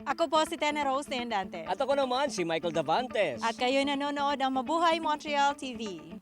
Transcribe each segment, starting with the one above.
Ako po si Tenor Rose Neandante. At ako naman, si Michael Davantes. At kayo nanonood ng Mabuhay Montreal TV.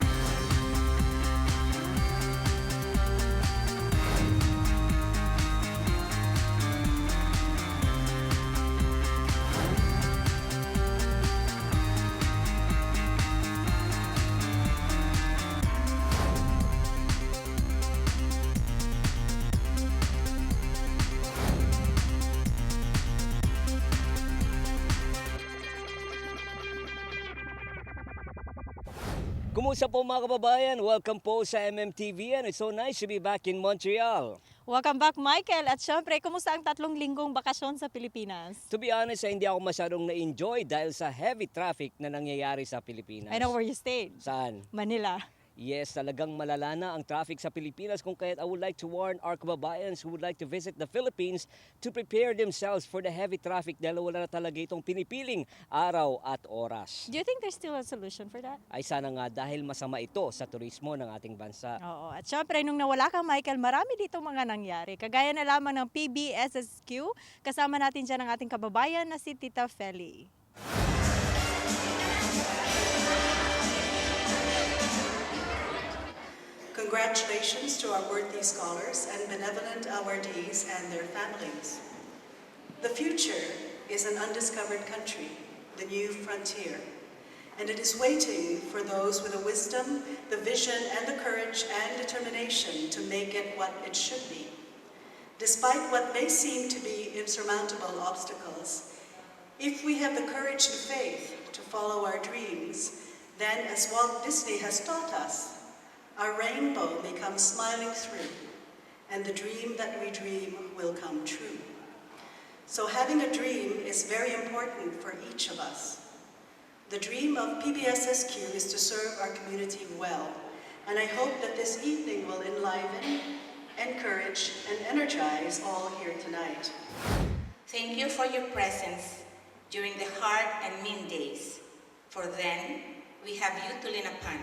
Kumusta po mga kababayan? Welcome po sa MMTV and it's so nice to be back in Montreal. Welcome back, Michael. At syempre, kumusta ang 3 linggong bakasyon sa Pilipinas? To be honest, hindi ako masyadong na-enjoy dahil sa heavy traffic na nangyayari sa Pilipinas. I know where you stayed. Saan? Manila. Yes, talagang malala na ang traffic sa Pilipinas kung kaya't I would like to warn our kababayans who would like to visit the Philippines to prepare themselves for the heavy traffic dahil wala na talaga itong pinipiling araw at oras. Do you think there's still a solution for that? Ay sana nga dahil masama ito sa turismo ng ating bansa. Oo. At syempre, nung nawala ka, Michael, marami dito mga nangyari. Kagaya na lamang ng PBSSQ. Kasama natin dyan ang ating kababayan na si Tita Feli. Congratulations to our worthy scholars and benevolent awardees and their families. The future is an undiscovered country, the new frontier, and it is waiting for those with the wisdom, the vision, and the courage and determination to make it what it should be. Despite what may seem to be insurmountable obstacles, if we have the courage and faith to follow our dreams, then as Walt Disney has taught us, our rainbow may come smiling through, and the dream that we dream will come true. So having a dream is very important for each of us. The dream of PBSSQ is to serve our community well, and I hope that this evening will enliven, encourage, and energize all here tonight. Thank you for your presence during the hard and mean days, for then we have you to lean upon.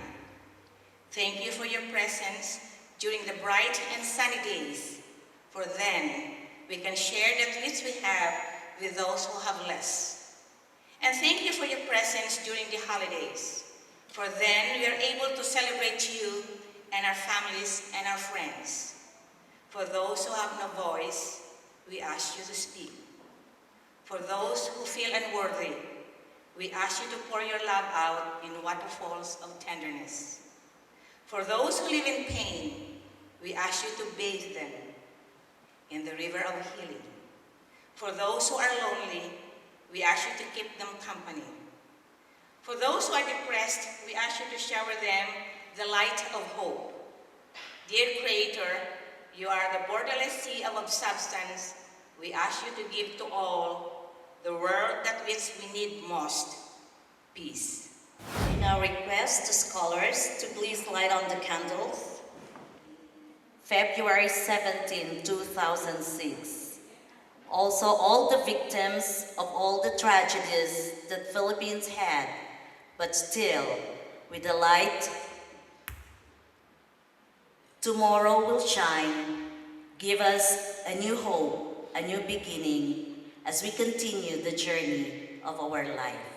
Thank you for your presence during the bright and sunny days, for then we can share the treats we have with those who have less. And thank you for your presence during the holidays, for then we are able to celebrate you and our families and our friends. For those who have no voice, we ask you to speak. For those who feel unworthy, we ask you to pour your love out in waterfalls of tenderness. For those who live in pain, we ask you to bathe them in the river of healing. For those who are lonely, we ask you to keep them company. For those who are depressed, we ask you to shower them the light of hope. Dear Creator, you are the borderless sea of substance. We ask you to give to all the world that which we need most, peace. In our request to scholars to please light on the candles, February 17, 2006. Also all the victims of all the tragedies that Philippines had, but still, with the light, tomorrow will shine, give us a new hope, a new beginning, as we continue the journey of our life.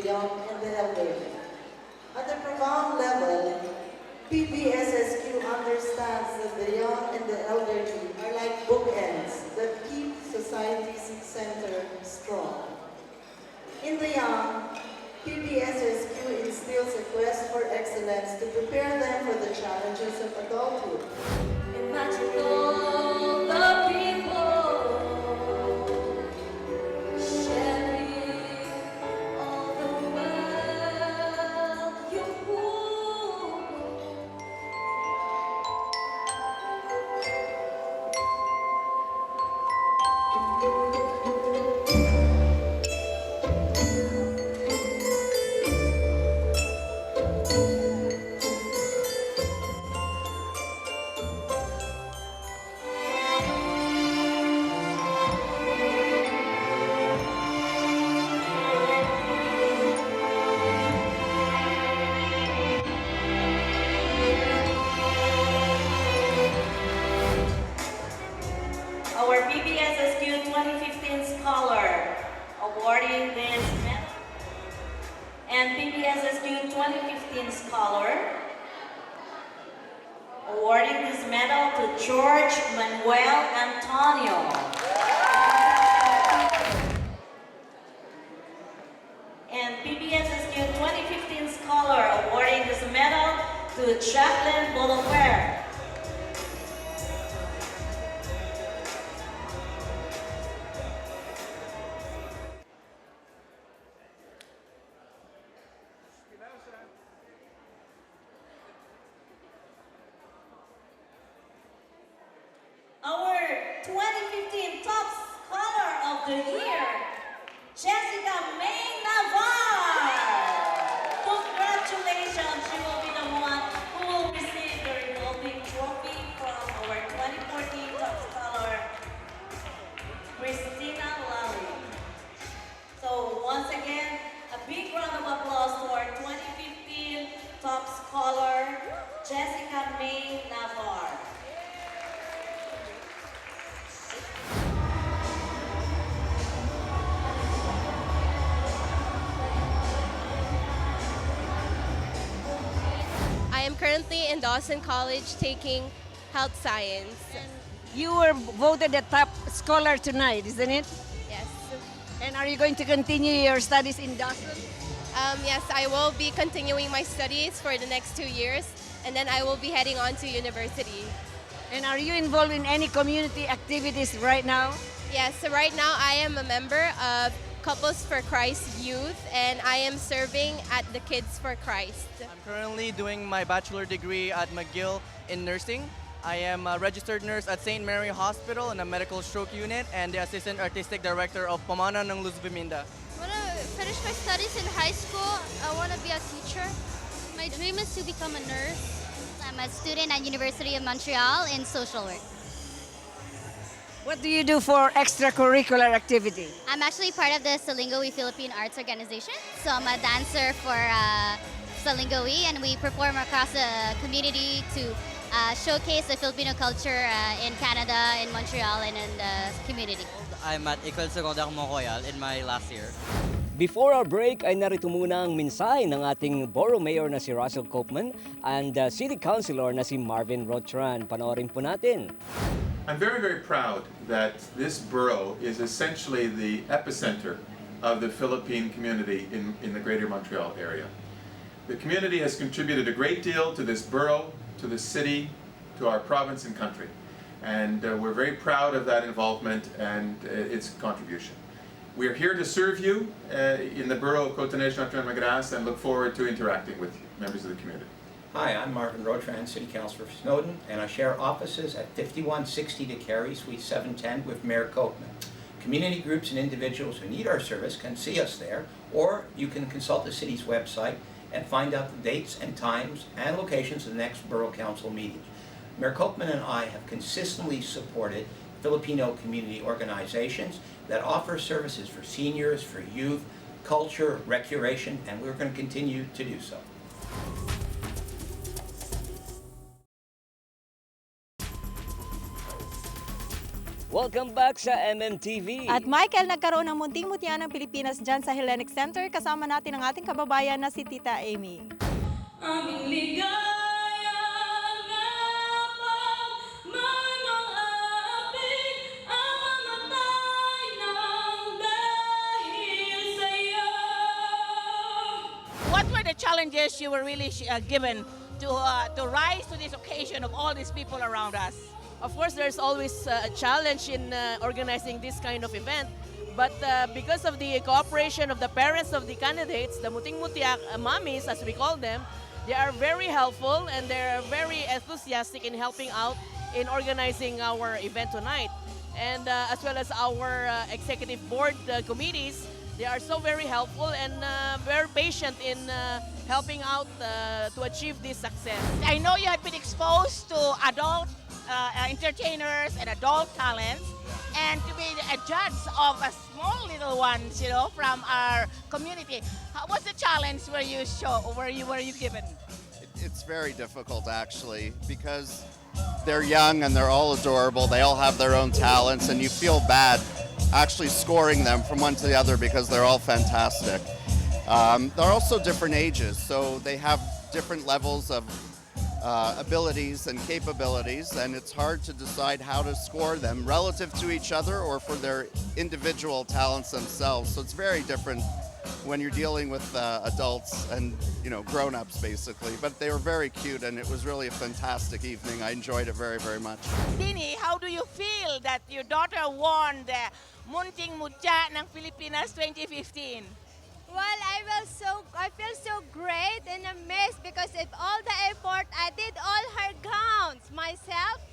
young and the elderly. At the profound level, PBSSQ understands that the young and the elderly are like bookends that keep society's center strong. In the young, PBSSQ instills a quest for excellence to prepare them for the challenges of adulthood. Imagine all the people sharing all the world you Our PBSSQ 2015 Scholar awarding this medal and PBSSQ 2015 Scholar awarding this medal to George Manuel Antonio. And PBSSQ 2015 Scholar awarding this medal to Jacqueline Bolivar. Our 2015 Top Scholar of the Year, Jessica May Navar. Congratulations, she will be the one who will receive the revolving trophy from our 2014 Top Scholar, Christina Lally. So once again, a big round of applause to our 2015 Top Scholar, Jessica May Navar. I am currently in Dawson College taking health science. You were voted the top scholar tonight, isn't it? Yes. And are you going to continue your studies in Dawson? Yes, I will be continuing my studies for the next 2 years, and then I will be heading on to university. And are you involved in any community activities right now? Yes, so right now I am a member of Couples for Christ Youth, and I am serving at the Kids for Christ. I'm currently doing my bachelor degree at McGill in nursing. I am a registered nurse at St. Mary Hospital in a medical stroke unit and the assistant artistic director of Pamana ng Luz Biminda. When I finish my studies in high school, I want to be a teacher. My dream is to become a nurse. I'm a student at University of Montreal in social work. What do you do for extracurricular activity? I'm actually part of the Salingowi Philippine Arts Organization. So I'm a dancer for Salingowi, and we perform across the community to showcase the Filipino culture in Canada, in Montreal, and in the community. I'm at Ecole Secondaire Montreal in my last year. Before our break ay narito muna ang mensahe ng ating Borough Mayor na si Russell Copeman and City Councilor na si Marvin Rotran. Panoorin po natin. I'm very, very proud that this borough is essentially the epicenter of the Philippine community in the greater Montreal area. The community has contributed a great deal to this borough, to the city, to our province and country. And we're very proud of that involvement and its contribution. We are here to serve you in the borough of Cotonou-Notre-Dame-Magras and look forward to interacting with you, members of the community. Hi, I'm Marvin Rotran, City Councilor for Snowden, and I share offices at 5160 DeCarey, Suite 710 with Mayor Copeman. Community groups and individuals who need our service can see us there, or you can consult the city's website and find out the dates and times and locations of the next Borough Council meetings. Mayor Copeman and I have consistently supported Filipino community organizations that offer services for seniors, for youth, culture, recreation, and we're going to continue to do so. Welcome back sa MMTV. At Michael, nagkaroon ng munting mutya ng Pilipinas dyan sa Hellenic Center. Kasama natin ang ating kababayan na si Tita Amy. Aming ligaya nga manong apit ang mamatay ng dahil sa'yo. What were the challenges you were really given to rise to this occasion of all these people around us? Of course, there's always a challenge in organizing this kind of event. But because of the cooperation of the parents of the candidates, the Muting Mutya mommies, as we call them, they are very helpful and they're very enthusiastic in helping out in organizing our event tonight. And as well as our executive board committees, they are so very helpful and very patient in helping out to achieve this success. I know you have been exposed to adult entertainers and adult talents, and to be a judge of a small little ones, you know, from our community. What's the challenge where you given? It's very difficult actually, because they're young and they're all adorable. They all have their own talents, and you feel bad actually scoring them from one to the other because they're all fantastic. They're also different ages, so they have different levels of abilities and capabilities, and it's hard to decide how to score them relative to each other or for their individual talents themselves. So it's very different when you're dealing with adults and, you know, grown-ups basically. But they were very cute, and it was really a fantastic evening. I enjoyed it very, very much. Dini, how do you feel that your daughter won the Munting Mutya ng Pilipinas 2015? Well, I feel so great and amazed because of all the effort. I did all her gowns myself,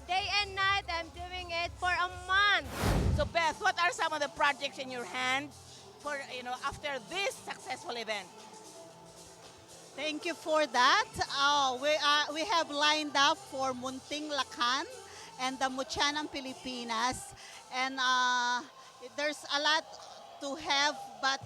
day and night. I'm doing it for a month. So Beth, what are some of the projects in your hand for, you know, after this successful event? Thank you for that. We have lined up for Munting Lakan and the Mutya ng Pilipinas, and there's a lot to have, but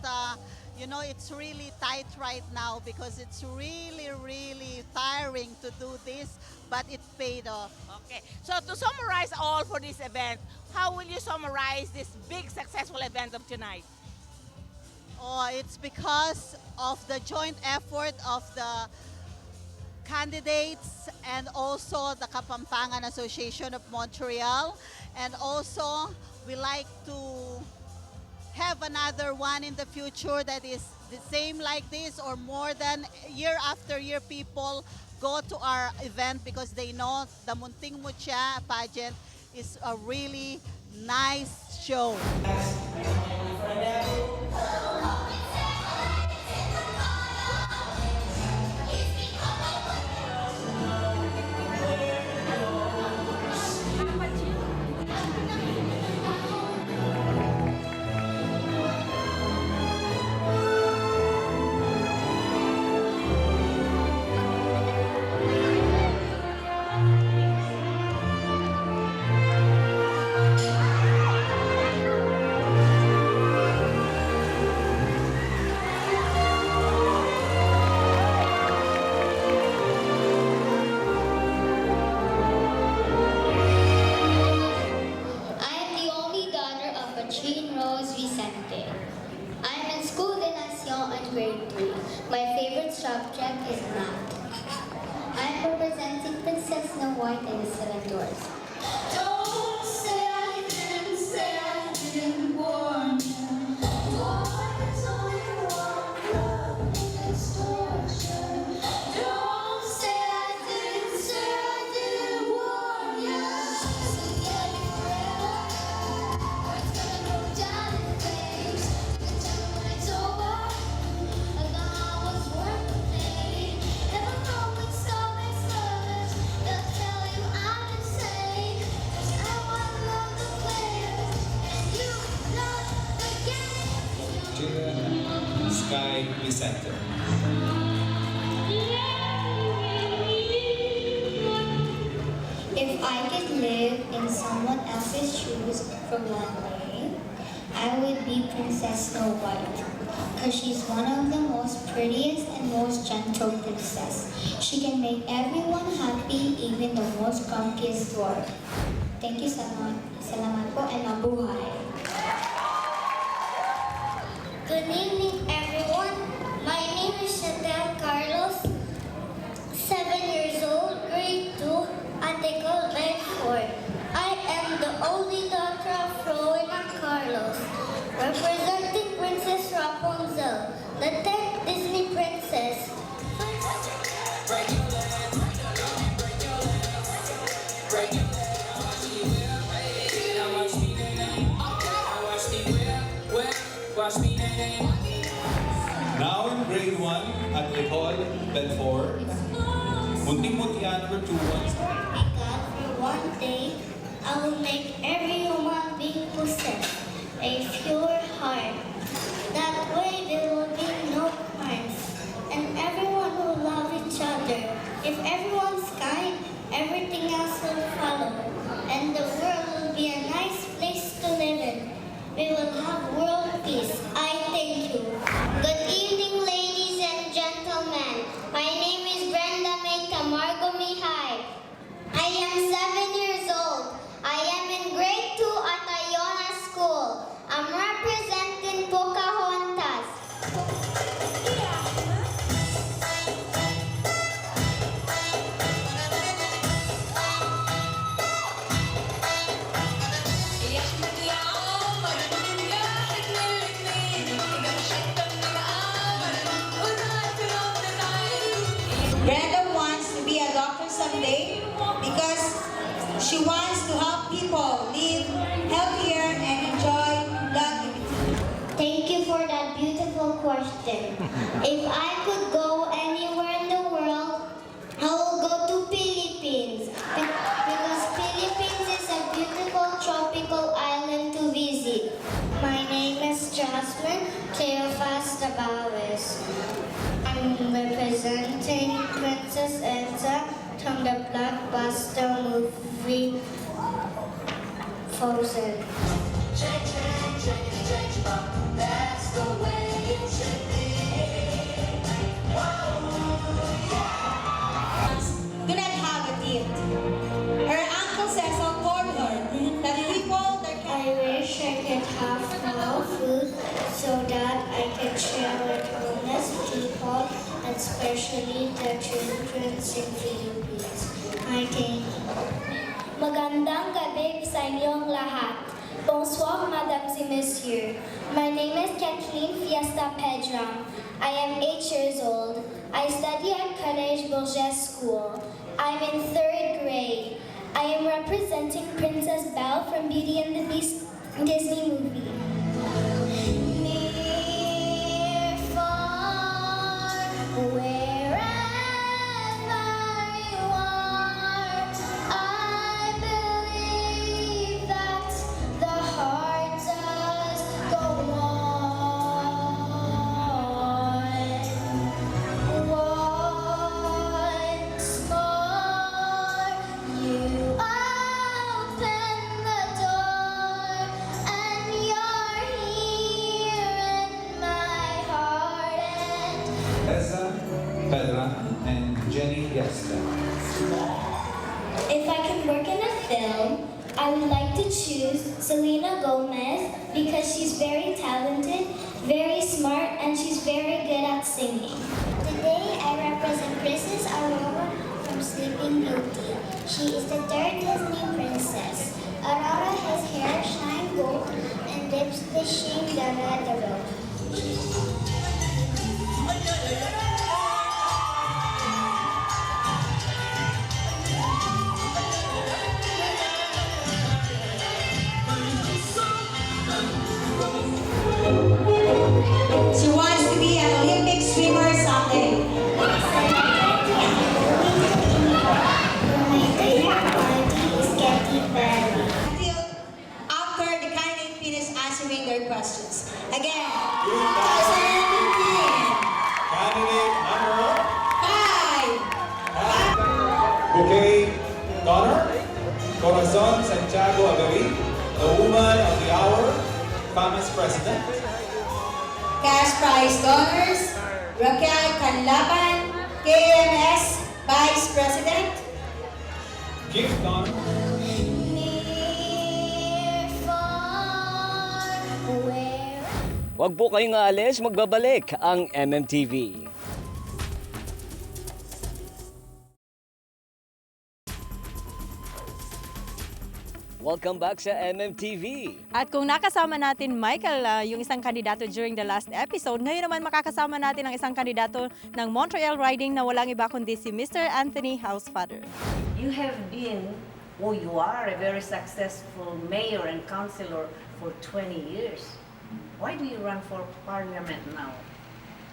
you know, it's really tight right now because it's really, really tiring to do this, but it paid off. Okay, so to summarize all for this event, how will you summarize this big successful event of tonight? Oh, it's because of the joint effort of the candidates and also the Kapampangan Association of Montreal, and also we like to have another one in the future that is the same like this or more than. Year after year, people go to our event because they know the Munting Mutya pageant is a really nice show. My favorite subject is math. I'm representing Princess Snow White and the Seven Dwarfs. Don't say I didn't warn you. Dwarves only want love and torture. Don't say I didn't warn you. Together forever, or it's gonna go down in flames. You can tell me when it's over. Sky Center. If I could live in someone else's shoes for one day, I would be Princess Snow White, because she's one of the most prettiest and most gentle princess. She can make everyone happy, even the most grumpiest dwarf. Thank you salamat po and mabuhay. Good evening, everyone. My name is Chantel Carlos, 7 years old, grade 2, Article Bedford. I am the only daughter of Rowena Carlos, representing Princess Rapunzel, the 10th Disney princess. Now in grade 1 at Nicole Bedford, Munting MUTYA number 2 wants God, for one day, I will make every human being possess a pure heart. That way there will be no crimes, and everyone will love each other. If everyone's kind, everything else will follow, and the world will be a nice place to live in. We will have world peace. I thank you. Good evening, ladies and gentlemen. My name is Brenda May Camargo Mihai. I am 7 years old. I am in grade 2 at Iona School. I'm representing Pocahontas. Brenda wants to be a doctor someday because she wants to help people live healthier and enjoy longevity. Thank you for that beautiful question. If I could go anywhere in the world, I will go to Philippines because Philippines is a beautiful tropical island to visit. My name is Jasmine Cleophas Tabawes. I'm representing Princess Elsa from the blockbuster movie Frozen. That's the way it should be. Do not have a gift. Her uncle Cecil told her that people that I wish I could have more food so that I can share with homeless people, especially the children in Philippines. I think. Magandang gabi sa inyong lahat. Bonsoir, Madame et Monsieur. My name is Kathleen Fiesta Pedram. I am 8 years old. I study at Collège Bourget School. I'm in 3rd grade. I am representing Princess Belle from Beauty and the Beast Disney movie. Near, far, wherever you are, I believe that the heart does go on. Once more, you open the door, and you're here in my heart. Tessa, Pedra, and Jenny Fiesta. If I can work in a film, I would like to choose Selena Gomez because she's very talented, very smart, and she's very good at singing. Today, I represent Princess Aurora from Sleeping Beauty. She is the 3rd Disney princess. Aurora has hair shine gold and lips that shine the red robe. she wants to be an Olympic swimmer someday. Until after the candidate finish answering their questions. Again, 2015. Candidate number 5. Bouquet Connor, Corazon Santiago Agawi, the woman of the hour, FAMAS president. Cash prize donors, Raquel Canlaban, KMS Vice President. Gift donor, Me Huwag po kayong aalis, magbabalik ang MMTV. Welcome back sa MMTV. At kung nakasama natin, Michael, yung isang kandidato during the last episode, ngayon naman makakasama natin ang isang kandidato ng Montreal riding na walang iba kundi si Mr. Anthony Housefather. You have been, or you are, a very successful mayor and councillor for 20 years. Why do you run for parliament now?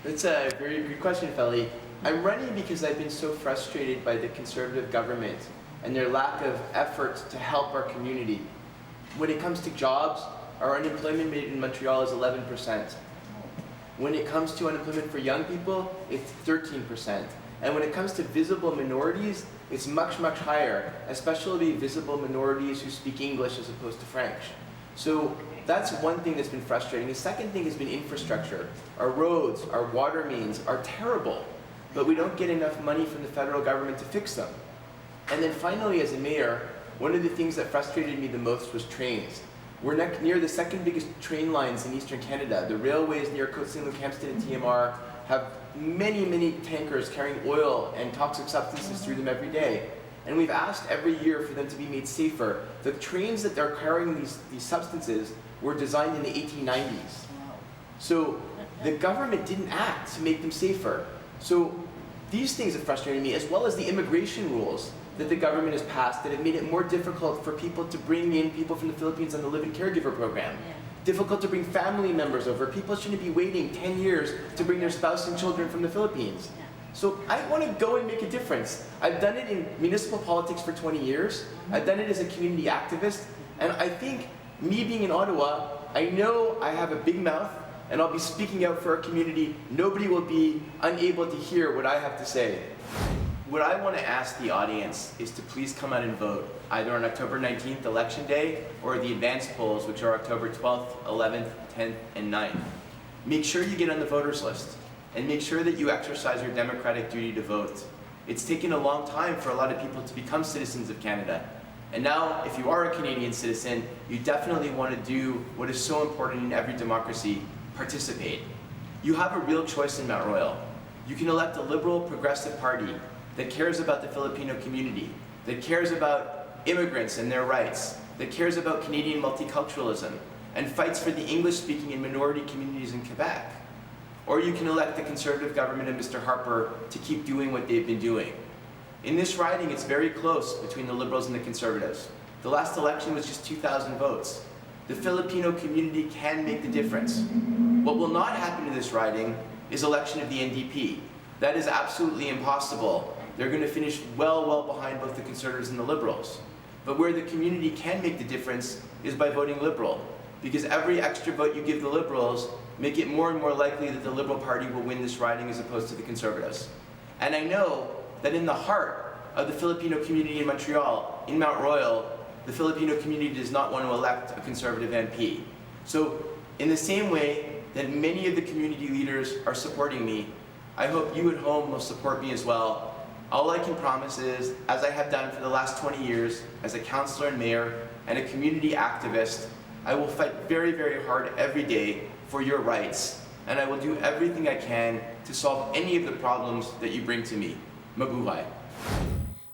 That's a very good question, Feli. I'm running because I've been so frustrated by the Conservative government and their lack of effort to help our community. When it comes to jobs, our unemployment rate in Montreal is 11%. When it comes to unemployment for young people, it's 13%. And when it comes to visible minorities, it's much, much higher, especially visible minorities who speak English as opposed to French. So that's one thing that's been frustrating. The second thing has been infrastructure. Our roads, our water mains are terrible, but we don't get enough money from the federal government to fix them. And then finally, as a mayor, one of the things that frustrated me the most was trains. We're near the second biggest train lines in Eastern Canada. The railways near Côte Saint-Luc, Hampstead, and TMR have many, many tankers carrying oil and toxic substances through them every day. And we've asked every year for them to be made safer. The trains that they're carrying these substances were designed in the 1890s. So the government didn't act to make them safer. So these things have frustrated me, as well as the immigration rules that the government has passed that have made it more difficult for people to bring in people from the Philippines on the Live-in Caregiver program. Difficult to bring family members over. People shouldn't be waiting 10 years to bring their spouse and children from the Philippines. So I want to go and make a difference. I've done it in municipal politics for 20 years. I've done it as a community activist. And I think me being in Ottawa, I know I have a big mouth and I'll be speaking out for our community. Nobody will be unable to hear what I have to say. What I want to ask the audience is to please come out and vote, either on October 19th, Election Day, or the advance polls, which are October 12th, 11th, 10th, and 9th. Make sure you get on the voters list, and make sure that you exercise your democratic duty to vote. It's taken a long time for a lot of people to become citizens of Canada. And now, if you are a Canadian citizen, you definitely want to do what is so important in every democracy, participate. You have a real choice in Mount Royal. You can elect a liberal, progressive party that cares about the Filipino community, that cares about immigrants and their rights, that cares about Canadian multiculturalism, and fights for the English-speaking and minority communities in Quebec. Or you can elect the Conservative government of Mr. Harper to keep doing what they've been doing. In this riding, it's very close between the Liberals and the Conservatives. The last election was just 2,000 votes. The Filipino community can make the difference. What will not happen in this riding is election of the NDP. That is absolutely impossible. They're going to finish well behind both the Conservatives and the Liberals. But where the community can make the difference is by voting Liberal, because every extra vote you give the Liberals make it more and more likely that the Liberal Party will win this riding as opposed to the Conservatives. And I know that in the heart of the Filipino community in Montreal, in Mount Royal, the Filipino community does not want to elect a Conservative MP. So in the same way that many of the community leaders are supporting me, I hope you at home will support me as well. All I can promise is, as I have done for the last 20 years as a councillor and mayor and a community activist, I will fight very, very hard every day for your rights, and I will do everything I can to solve any of the problems that you bring to me. Mabuhay.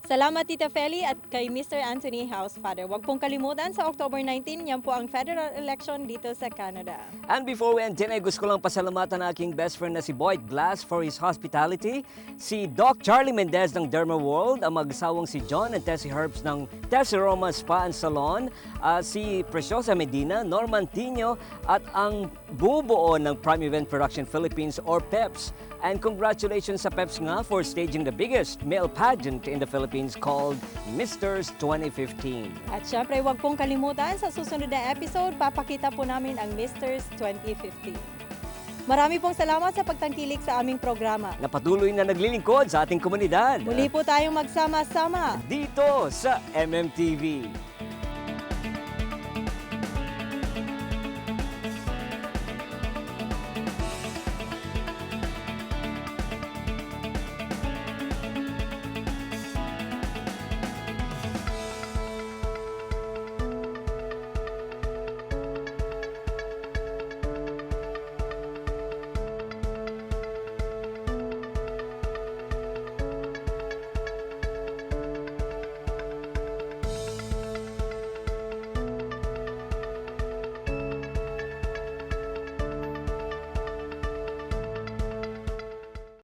Salamat Tita Feli at kay Mr. Anthony Housefather. Huwag pong kalimutan sa October 19, yan po ang federal election dito sa Canada. And before we end, Jenay, gusto ko lang pasalamatan ang aking best friend na si Boyd Glass for his hospitality, si Doc Charlie Mendez ng Derma World, ang mag-asawang si John and Tessie Herbs ng Tessie Roma Spa and Salon, si Preciosa Medina, Norman Tino, at ang bubuo ng Prime Event Production Philippines or PEPS. And congratulations sa PEPS nga for staging the biggest male pageant in the Philippines called Misters 2015. At syempre, huwag pong kalimutan, sa susunod na episode, papakita po namin ang Misters 2015. Marami pong salamat sa pagtangkilik sa aming programa. Na patuloy na naglilingkod sa ating komunidad. Muli po tayong magsama-sama dito sa MMTV.